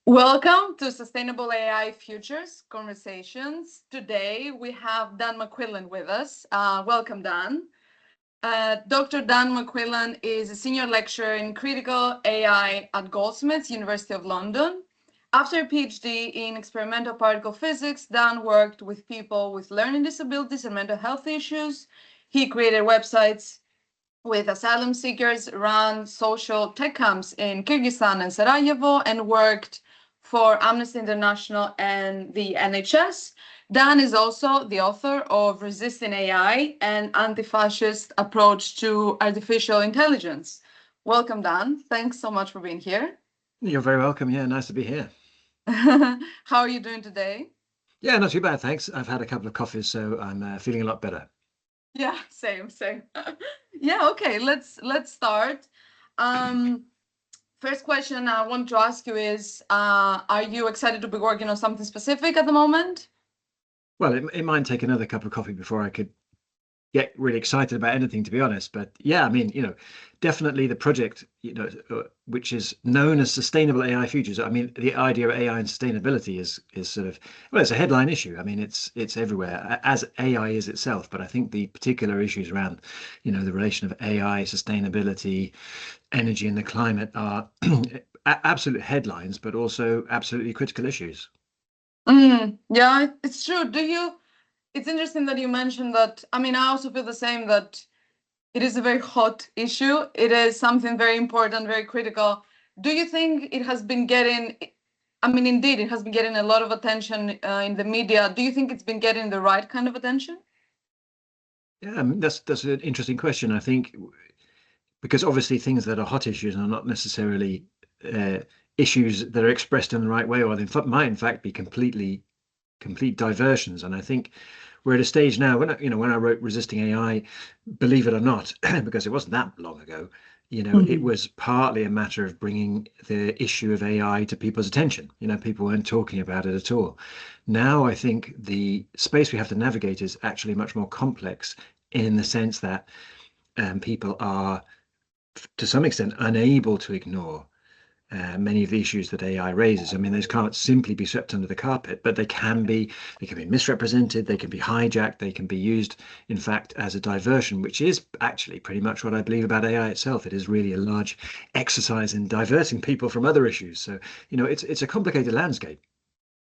Welcome to Sustainable AI Futures Conversations. Today we have Dan McQuillan with us. Welcome, Dan. Dr. Dan McQuillan is a senior lecturer in critical AI at Goldsmiths, University of London. After a PhD in experimental particle physics, Dan worked with people with learning disabilities and mental health issues. He created websites with asylum seekers, ran social tech camps in Kyrgyzstan and Sarajevo, and worked for Amnesty International and the NHS. Dan is also the author of Resisting AI, an anti-fascist approach to artificial intelligence. Welcome, Dan. Thanks so much for being here. You're very welcome. Yeah, nice to be here. How are you doing today? Yeah, not too bad, thanks. I've had a couple of coffees, so I'm feeling a lot better. Yeah, same. Yeah, okay, let's start. Um, First question I want to ask you is, are you excited to be working on something specific at the moment? Well, it might take another cup of coffee before I could get really excited about anything, to be honest. But yeah, I mean, definitely the project, which is known as Sustainable AI Futures. I mean, the idea of AI and sustainability is sort of, well, it's a headline issue. I mean, it's everywhere, as AI is itself. But I think the particular issues around, the relation of AI, sustainability, energy, and the climate are absolute headlines, but also absolutely critical issues. Yeah, it's true. It's interesting that you mentioned that. I mean, I also feel the same that it is a very hot issue. It is something very important, very critical. Do you think it has been getting, I mean, indeed, it has been getting a lot of attention in the media. Do you think it's been getting the right kind of attention? Yeah, I mean, that's an interesting question. I think because obviously things that are hot issues are not necessarily uh, issues that are expressed in the right way, or they might in fact be complete diversions. And I think we're at a stage now when I wrote Resisting AI, believe it or not, because it wasn't that long ago, it Mhm. was partly a matter of bringing the issue of AI to people's attention. People weren't talking about it at all. Now I think the space we have to navigate is actually much more complex in the sense that people are to some extent unable to ignore many of the issues that AI raises. I mean, those can't simply be swept under the carpet, but they can be misrepresented, they can be hijacked, they can be used, in fact, as a diversion, which is actually pretty much what I believe about AI itself. It is really a large exercise in diverting people from other issues. So, it's a complicated landscape.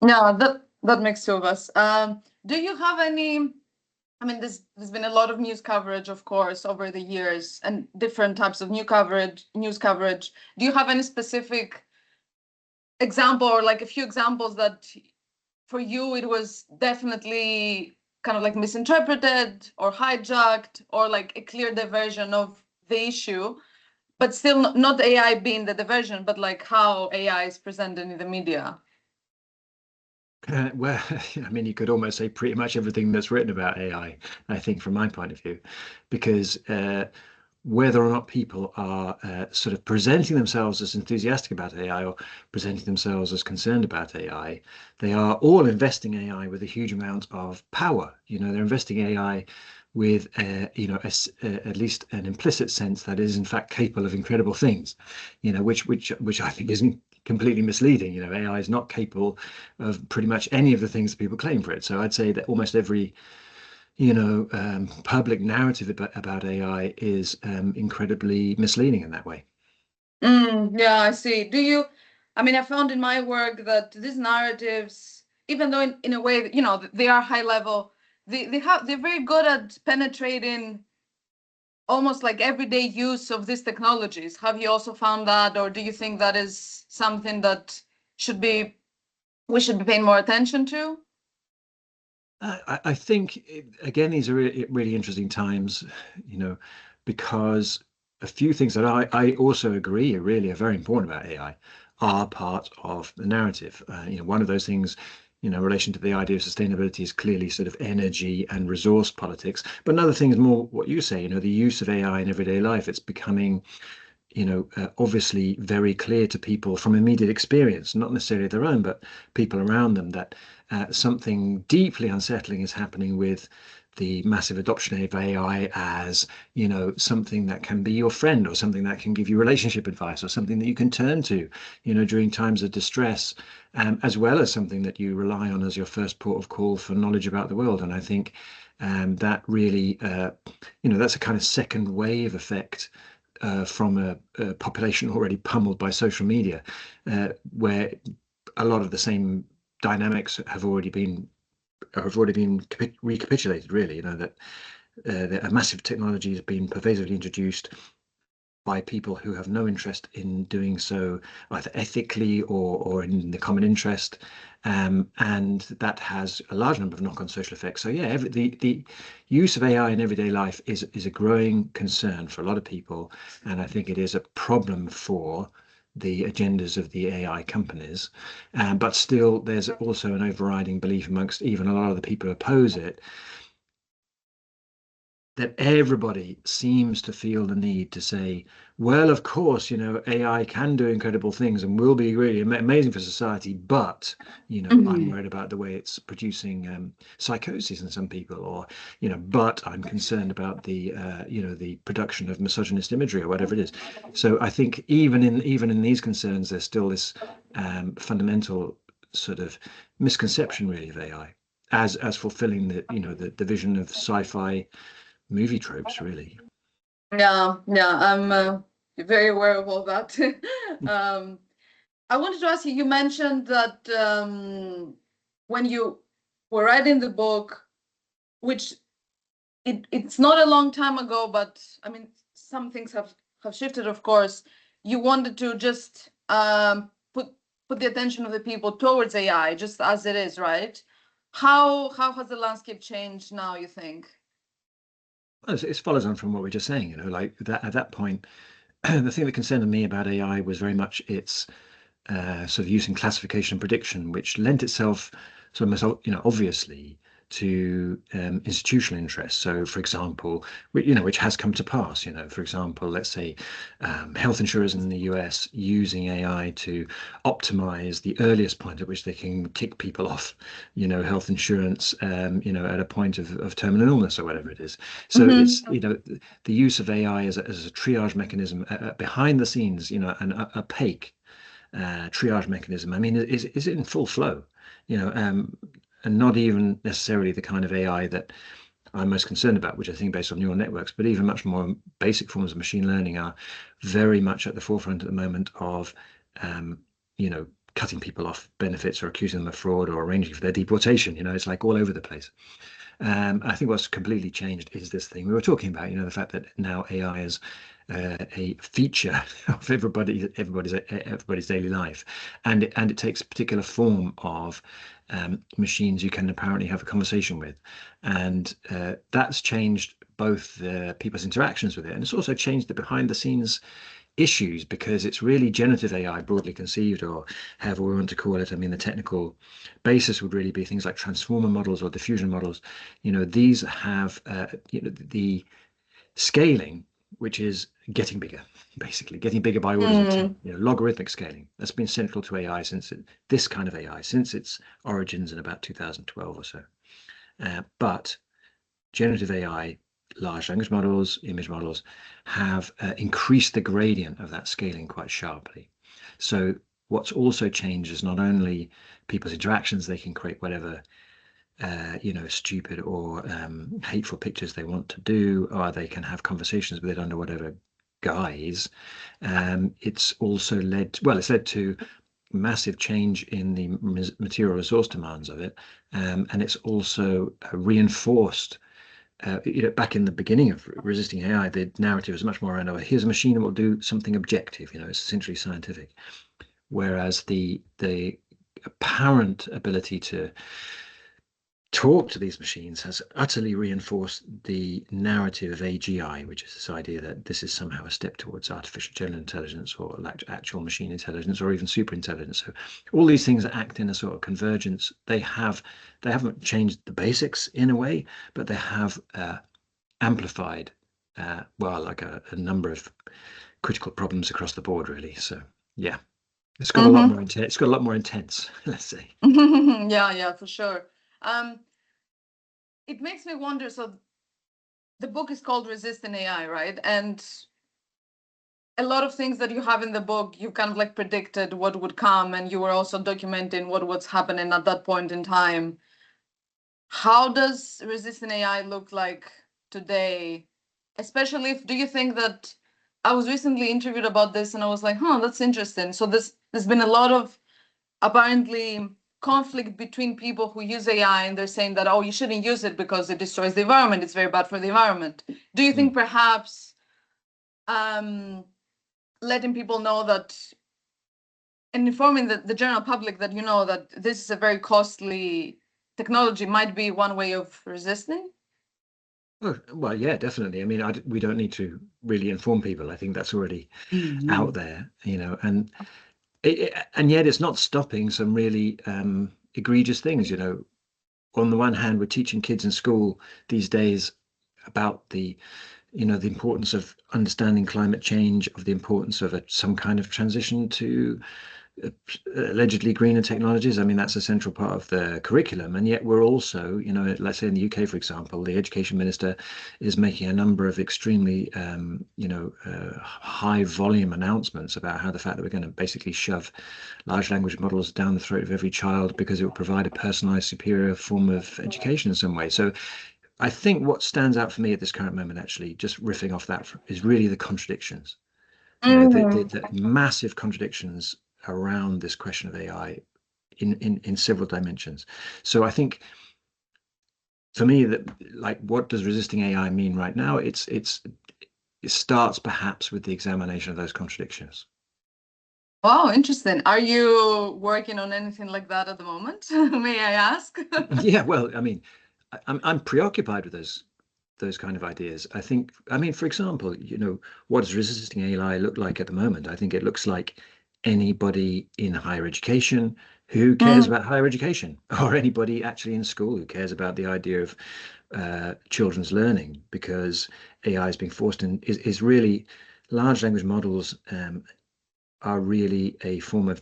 Yeah, that makes two of us. Do you have any? I mean, there's been a lot of news coverage, of course, over the years, and different types of news coverage. Do you have any specific example or like a few examples that for you it was definitely kind of like misinterpreted or hijacked or like a clear diversion of the issue, but still not AI being the diversion, but like how AI is presented in the media? Well, I mean, you could almost say pretty much everything that's written about I think, from my point of view, because whether or not people are sort of presenting themselves as enthusiastic about AI or presenting themselves as concerned about AI, they are all investing AI with a huge amount of power. They're investing AI with, at least an implicit sense that is in fact capable of incredible things, which I think isn't completely misleading. AI is not capable of pretty much any of the things that people claim for it. So I'd say that almost every public narrative about AI is incredibly misleading in that way. Yeah, I see. I mean, I found in my work that these narratives, even though in a way, they are high level, they're very good at penetrating almost like everyday use of these technologies. Have you also found that, or do you think that is something that should be we should be paying more attention to? I think, again, these are really interesting times, you know, because a few things that I also agree are very important about AI are part of the narrative. One of those things, in relation to the idea of sustainability is clearly sort of energy and resource politics. But another thing is more what you say, the use of AI in everyday life. It's becoming obviously very clear to people from immediate experience, not necessarily their own, but people around them, that something deeply unsettling is happening with the massive adoption of AI as, you know, something that can be your friend, or something that can give you relationship advice, or something that you can turn to, you know, during times of distress, as well as something that you rely on as your first port of call for knowledge about the world. And I think that really, you know, that's a kind of second wave effect from a population already pummeled by social media, where a lot of the same dynamics have already been recapitulated, really. You know, that a massive technology has been pervasively introduced by people who have no interest in doing so either ethically or in the common interest, and that has a large number of knock-on social effects. So yeah, the use of AI in everyday life is a growing concern for a lot of people, and I think it is a problem for the agendas of the AI companies. But still, there's also an overriding belief amongst even a lot of the people who oppose it, that everybody seems to feel the need to say, well, of course, you know, AI can do incredible things and will be really amazing for society, but, you know, I'm worried about the way it's producing psychosis in some people, or, you know, but I'm concerned about the, you know, the production of misogynist imagery, or whatever it is. So I think even in these concerns, there's still this fundamental sort of misconception, really, of AI as fulfilling the, you know, the vision of sci-fi movie tropes, really. Yeah, I'm very aware of all that. um, I wanted to ask you, you mentioned that when you were writing the book, which it's not a long time ago, but I mean, some things have shifted, of course. You wanted to just put the attention of the people towards AI, just as it is, right? How has the landscape changed now, you think? Well, it follows on from what we are just saying, you know, like that at that point, the thing that concerned me about AI was very much its sort of using classification and prediction, which lent itself sort of, you know, obviously to institutional interests. So, for example, you know, which has come to pass. You know, for example, let's say health insurers in the US using AI to optimize the earliest point at which they can kick people off, you know, health insurance, you know, at a point of terminal illness or whatever it is. So it's, you know, the use of AI as a triage mechanism behind the scenes, you know, an opaque triage mechanism. I mean, is it in full flow? You know, and not even necessarily the kind of AI that I'm most concerned about, which I think based on neural networks, but even much more basic forms of machine learning are very much at the forefront at the moment of, you know, cutting people off benefits or accusing them of fraud or arranging for their deportation. You know, it's like all over the place. I think what's completely changed is this thing we were talking about, you know, the fact that now AI is a feature of everybody's daily life, and it takes a particular form of machines you can apparently have a conversation with, and that's changed both people's interactions with it, and it's also changed the behind the scenes issues, because it's really generative AI broadly conceived, or however we want to call it. I mean, the technical basis would really be things like transformer models or diffusion models. You know, these have you know, the scaling, which is getting bigger, basically getting bigger by orders of 10, you know, logarithmic scaling. That's been central to AI this kind of AI since its origins in about 2012 or so. But generative AI, large language models, image models, have increased the gradient of that scaling quite sharply. So what's also changed is not only people's interactions, they can create whatever you know, stupid or hateful pictures they want to do, or they can have conversations with it under whatever guise. It's also it's led to massive change in the material resource demands of it, and it's also reinforced. You know, back in the beginning of resisting AI, the narrative is much more around, oh, here's a machine that will do something objective. You know, it's essentially scientific. Whereas the apparent ability to talk to these machines has utterly reinforced the narrative of AGI, which is this idea that this is somehow a step towards artificial general intelligence, or actual machine intelligence, or even super intelligence. So all these things act in a sort of convergence. They haven't changed the basics in a way, but they have amplified well, like a number of critical problems across the board, really. So yeah, it's got a lot more intense. It's got a lot more intense, let's say. Yeah, for sure. it makes me wonder. So the book is called Resisting AI, right? And a lot of things that you have in the book, you kind of like predicted what would come, and you were also documenting what was happening at that point in time. How does resistant AI look like today? Especially if, do you think that, I was recently interviewed about this and I was like, huh, that's interesting. So there's been a lot of apparently conflict between people who use AI, and they're saying that, oh, you shouldn't use it because it destroys the environment. It's very bad for the environment. Do you think perhaps letting people know that, and informing the general public that, that this is a very costly technology might be one way of resisting? Oh, well, yeah, definitely. I mean, we don't need to really inform people. I think that's already out there, and and yet it's not stopping some really egregious things. On the one hand, we're teaching kids in school these days about the importance of understanding climate change, of the importance of some kind of transition to allegedly greener technologies. I mean, that's a central part of the curriculum. And yet we're also, let's say in the UK, for example, the education minister is making a number of extremely, high volume announcements about how the fact that we're going to basically shove large language models down the throat of every child because it will provide a personalized, superior form of education in some way. So I think what stands out for me at this current moment, actually, just riffing off that, is really the contradictions. The massive contradictions around this question of AI in several dimensions. So I think for me, that, like, what does resisting AI mean right now? It starts perhaps with the examination of those contradictions. Wow, interesting. Are you working on anything like that at the moment? May I ask? Yeah, well, I mean, I'm preoccupied with those kind of ideas. I mean, for example, what does resisting AI look like at the moment? I think it looks like anybody in higher education who cares about higher education, or anybody actually in school who cares about the idea of children's learning, because AI is being forced in, is really, large language models are really a form of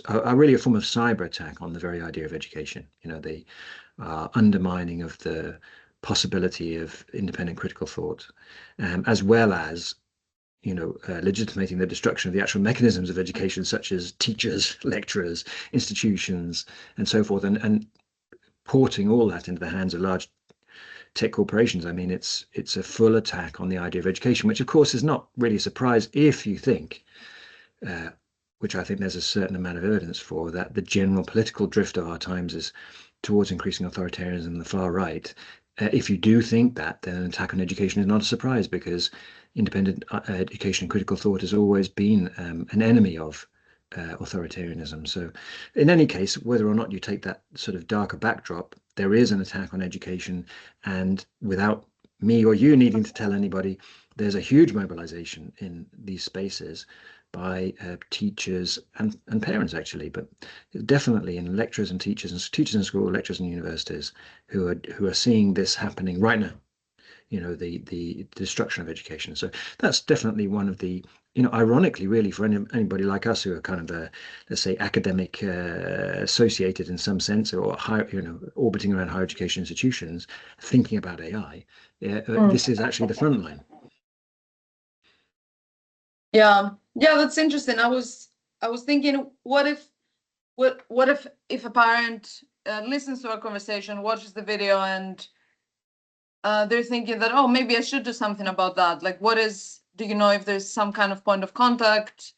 are really a form of cyber attack on the very idea of education. They are undermining of the possibility of independent critical thought, as well as legitimating the destruction of the actual mechanisms of education, such as teachers, lecturers, institutions, and so forth, and porting all that into the hands of large tech corporations. I mean, it's a full attack on the idea of education, which of course is not really a surprise if you think, which I think there's a certain amount of evidence for, that the general political drift of our times is towards increasing authoritarianism and the far right. If you do think that, then an attack on education is not a surprise, because independent education and critical thought has always been an enemy of authoritarianism. So in any case, whether or not you take that sort of darker backdrop, there is an attack on education. And without me or you needing to tell anybody, there's a huge mobilization in these spaces by teachers and parents, actually, but definitely in lecturers and teachers in school, lecturers in universities, who are seeing this happening right now. The destruction of education. So that's definitely one of the, ironically, really, for anybody like us who are kind of, let's say, academic associated in some sense, or high, orbiting around higher education institutions, thinking about AI. This is actually the front line. Yeah, that's interesting. I was thinking, what if a parent listens to our conversation, watches the video, and they're thinking that, oh, maybe I should do something about that. Like, do you know if there's some kind of point of contact?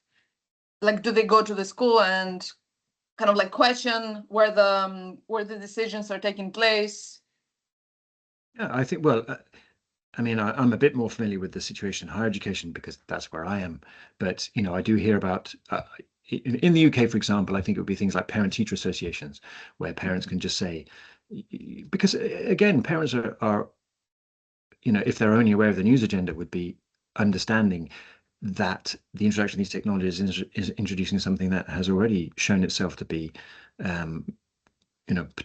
Like, do they go to the school and kind of like question where the decisions are taking place? Yeah, I think, well, I mean, I'm a bit more familiar with the situation in higher education because that's where I am. But, I do hear about, in the UK, for example, I think it would be things like parent-teacher associations, where parents can just say, because again, parents are, if they're only aware of the news agenda, would be understanding that the introduction of these technologies is introducing something that has already shown itself to be,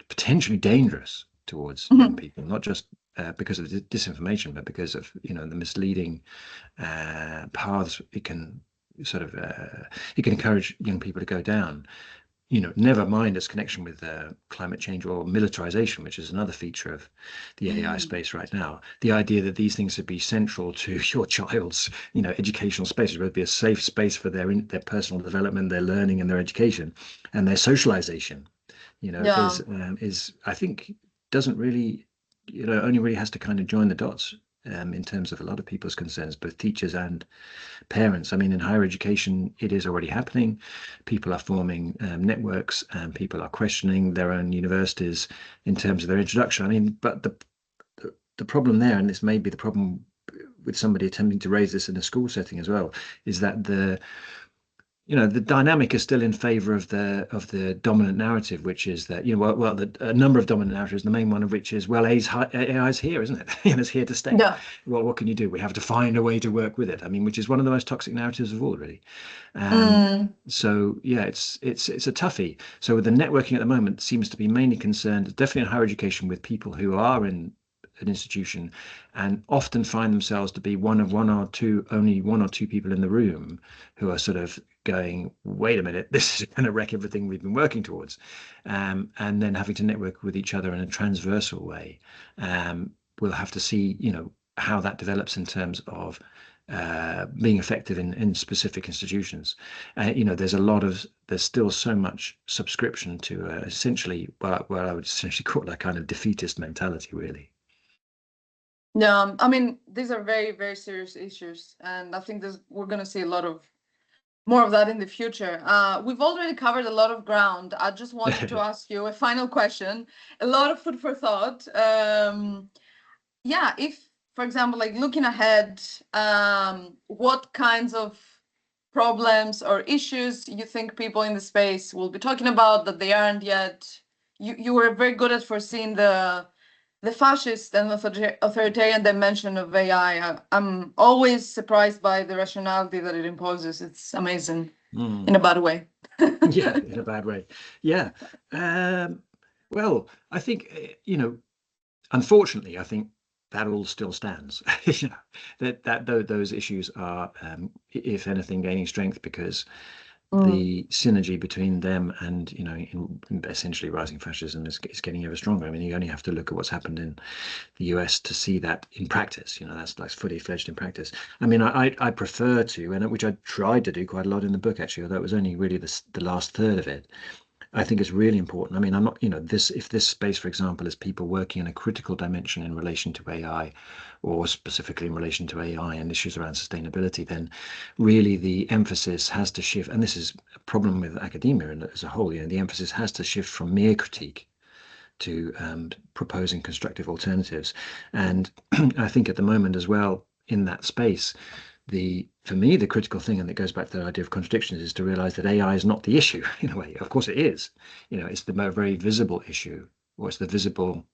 potentially dangerous towards young people, not just because of disinformation, but because of the misleading paths it can encourage young people to go down. never mind its connection with climate change or militarization, which is another feature of the AI space right now. The idea that these things should be central to your child's, educational space, would be a safe space for their personal development, their learning, and their education, and their socialization. Yeah. Is I think doesn't really, only really has to kind of join the dots. In terms of a lot of people's concerns, both teachers and parents. I mean, in higher education, it is already happening. People are forming networks, and people are questioning their own universities in terms of their introduction. I mean, but the problem there, and this may be the problem with somebody attempting to raise this in a school setting as well, is that the dynamic is still in favor of the dominant narrative, which is that a number of dominant narratives, the main one of which is, well, AI's here, isn't it? It's here to stay. Yeah. Well, what can you do? We have to find a way to work with it. I mean, which is one of the most toxic narratives of all, really. So yeah, it's a toughie. So with the networking at the moment seems to be mainly concerned, definitely in higher education, with people who are in an institution and often find themselves to be only one or two people in the room who are sort of going, wait a minute, this is going to wreck everything we've been working towards, and then having to network with each other in a transversal way. We'll have to see, how that develops in terms of being effective in specific institutions. There's still so much subscription to essentially what I would essentially call a kind of defeatist mentality, really. Yeah, I mean, these are very, very serious issues, and I think we're going to see a lot of more of that in the future. We've already covered a lot of ground. I just wanted to ask you a final question. A lot of food for thought. Yeah, if, for example, like looking ahead, what kinds of problems or issues you think people in the space will be talking about that they aren't yet? You were very good at foreseeing the fascist and authoritarian dimension of AI. I'm always surprised by the rationality that it imposes. It's amazing in a bad way. Yeah, in a bad way. Yeah. Well, I think, unfortunately, I think that all still stands. Those issues are, if anything, gaining strength because the synergy between them and essentially rising fascism is getting ever stronger. I mean, you only have to look at what's happened in the US to see that in practice. That's like fully fledged in practice. I mean, I prefer to, and which I tried to do quite a lot in the book actually, although it was only really the last third of it. I think it's really important. I mean, I'm not, if this space, for example, is people working in a critical dimension in relation to AI, or specifically in relation to AI and issues around sustainability, then really the emphasis has to shift. And this is a problem with academia as a whole. The emphasis has to shift from mere critique to proposing constructive alternatives. And I think at the moment as well, in that space, for me, the critical thing, and it goes back to the idea of contradictions, is to realize that AI is not the issue in a way. Of course it is. It's the very visible issue, or it's the visible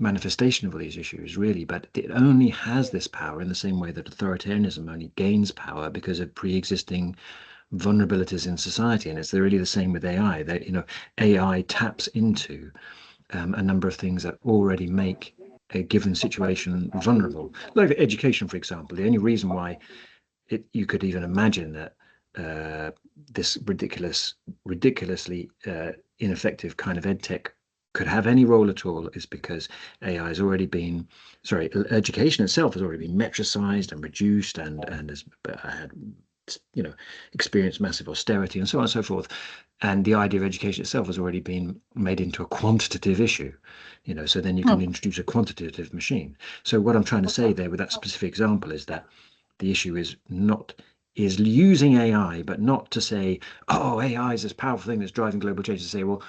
manifestation of all these issues, really. But it only has this power in the same way that authoritarianism only gains power because of pre-existing vulnerabilities in society. And it's really the same with AI. That AI taps into a number of things that already make a given situation vulnerable. Like education, for example, the only reason why you could even imagine that this ridiculously ineffective kind of edtech could have any role at all is because AI has already been, education itself has already been metricized and reduced and has had experienced massive austerity and so on and so forth. And the idea of education itself has already been made into a quantitative issue, so then you can introduce a quantitative machine. So what I'm trying to say there with that specific example is that the issue is using AI, but not to say, oh, AI is this powerful thing that's driving global change. To say, well,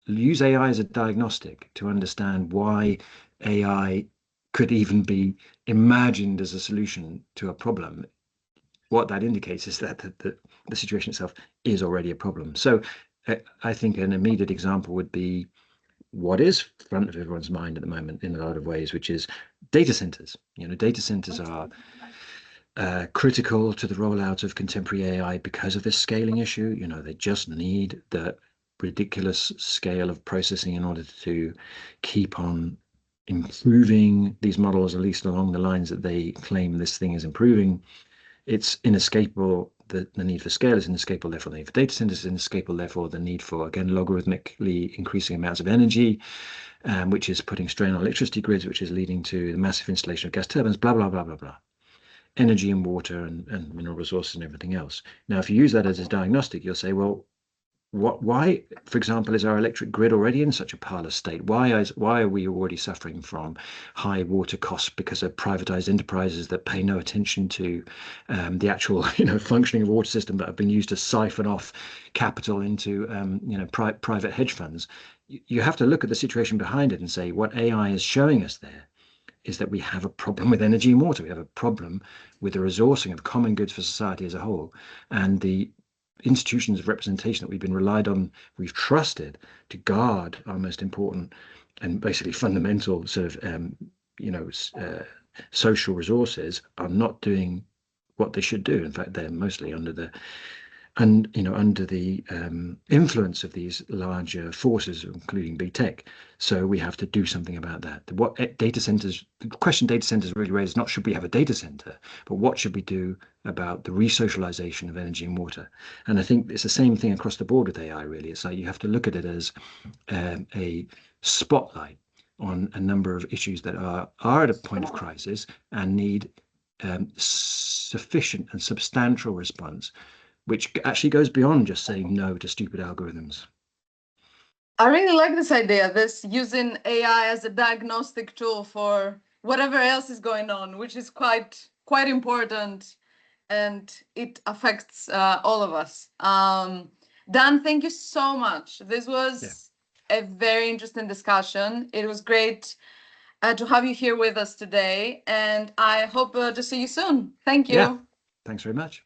use AI as a diagnostic to understand why AI could even be imagined as a solution to a problem. What that indicates is that the situation itself is already a problem. So I think an immediate example would be what is front of everyone's mind at the moment in a lot of ways, which is data centers. Data centers are critical to the rollout of contemporary AI because of this scaling issue. They just need the ridiculous scale of processing in order to keep on improving these models, at least along the lines that they claim this thing is improving. It's inescapable the need for scale is inescapable, therefore the need for data centers is inescapable, therefore the need for, again, logarithmically increasing amounts of energy, which is putting strain on electricity grids, which is leading to the massive installation of gas turbines, blah, blah, blah, blah, blah. Energy and water and mineral resources and everything else. Now, if you use that as a diagnostic, you'll say, well, why, for example, is our electric grid already in such a parlous state? Why are we already suffering from high water costs because of privatized enterprises that pay no attention to the actual functioning of the water system, that have been used to siphon off capital into private hedge funds? You have to look at the situation behind it and say what AI is showing us there is that we have a problem with energy and water. We have a problem with the resourcing of common goods for society as a whole, and the institutions of representation that we've been relied on, we've trusted to guard our most important and basically fundamental sort of social resources, are not doing what they should do. In fact, they're mostly under the influence of these larger forces, including big tech. So we have to do something about that. The question data centers really raise is not should we have a data center, but what should we do about the resocialization of energy and water? And I think it's the same thing across the board with AI, really. It's like you have to look at it as a spotlight on a number of issues that are at a point of crisis and need sufficient and substantial response, which actually goes beyond just saying no to stupid algorithms. I really like this idea, this using AI as a diagnostic tool for whatever else is going on, which is quite important, and it affects all of us. Dan, thank you so much. This was a very interesting discussion. It was great to have you here with us today, and I hope to see you soon. Thank you. Yeah, thanks very much.